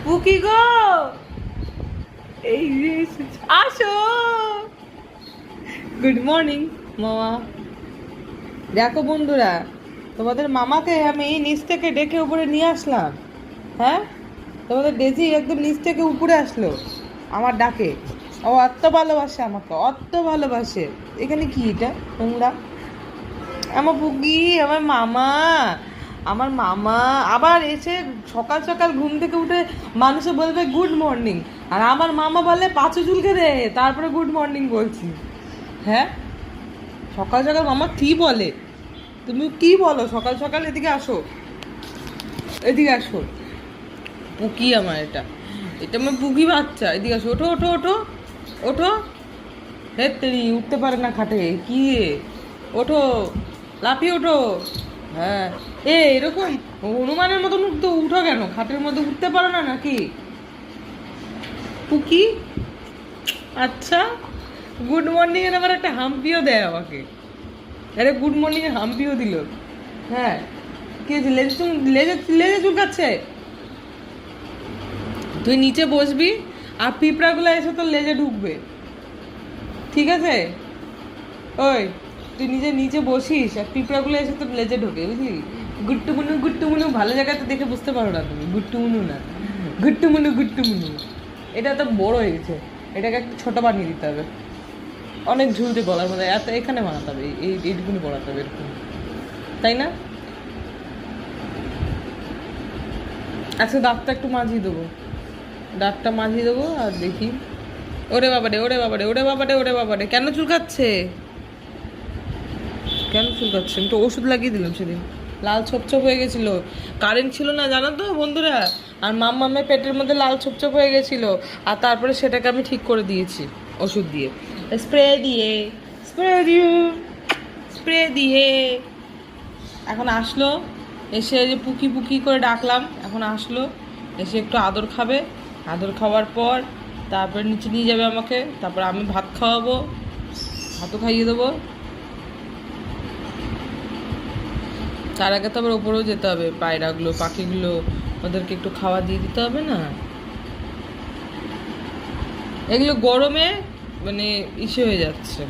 পুকি গো, এই আসো। Good morning মামা। দেখো বন্ধুরা, তোমাদের মামাকে আমি নিচ থেকে ডেকে উপরে নিয়ে আসলাম। হ্যাঁ, তোমাদের ডেজি একদম নিচ থেকে উপরে আসলো আমার ডাকে। ও অত ভালোবাসে আমাকে, অত ভালোবাসে। এখানে কি এটা তোমরা? আমার পুকি, আমার মামা, আমার মামা আবার এসে সকাল সকাল ঘুম থেকে উঠে মানুষে বলবে গুড মর্নিং, আর আমার মামা বলে পাঁচু চুলকে দে তারপরে গুড মর্নিং বলছি। হ্যাঁ, সকাল সকাল মামা কি বলে? তুমি কি বলো সকাল সকাল? এদিকে আসো, এদিকে আসো। পুকি আমার এটা, এটা আমার পুকি বাচ্চা। এদিকে আসো, ওঠো ওঠো ওঠো ওঠো। হে তেরি, উঠতে পারে না খাটে কি রে? ওঠো, লাফিয়ে ওঠো। হ্যাঁ, এরকম হনুমানের মতন উঠতে উঠো কেন? খাটের মধ্যে উঠতে পারো না নাকি পুকি? আচ্ছা, গুড মর্নিং এর আবার একটা হাম্পিও দেয় আমাকে। আরে গুড মর্নিং এর হাম্পিও দিল। হ্যাঁ, কি হয়েছে? লেজে লেজে চুলকাচ্ছে। তুই নিচে বসবি আর পিঁপড়াগুলো এসে তোর লেজে ঢুকবে, ঠিক আছে? ওই, তুই নিজে নিচে বসিস আর পিঁপড়াগুলো এসে তোর লেজে ঢোকে, বুঝলি? গুট্টুমুনু গুট্টুমুনু, ভালো জায়গাতে দেখে বুঝতে পারো না তুমি। গুট্টুমুনু না, গুট্টুমুনু গুট্টুমুনু। এটা তো বড় হয়ে গেছে, এটাকে একটু ছোট বানিয়ে দিতে হবে। অনেক ঝুলছে গলার মধ্যে, এত এখানে বানাতে হবে, এইটুকুনি বানাতে হবে এরকম, তাই না? আচ্ছা, দাঁতটা একটু মাজিয়ে দেবো, দাঁতটা মাজিয়ে দেবো আর দেখি। ওরে বাবারে, ওরে বাবারে, ওরে বাবারে, ওরে বাবারে, কেন চুলকাচ্ছে? কেন চুলকাচ্ছে? আমি তো ওষুধ লাগিয়ে দিলাম সেদিন, লাল ছোপ হয়ে গেছিল। কারেন্ট ছিল না জানো তো বন্ধুরা, আর মাম্মামের পেটের মধ্যে লাল ছোপ হয়ে গেছিল, আর তারপরে সেটাকে আমি ঠিক করে দিয়েছি ওষুধ দিয়ে, স্প্রে দিয়ে, স্প্রে দিয়ে, স্প্রে দিয়ে। এখন আসলো, এসে যে পুকি পুকি করে ডাকলাম, এখন আসলো, এসে একটু আদর খাবে। আদর খাওয়ার পর তারপরে নিচে নিয়ে যাবে আমাকে, তারপর আমি ভাত খাওয়াবো, ভাতও খাইয়ে দেবো। তার আগে তো আবার ওপরেও যেতে হবে, পায়রাগুলো পাখিগুলো ওদেরকে একটু খাওয়া দিয়ে দিতে হবে না? এগুলো গরমে মানে ইসে হয়ে যাচ্ছে।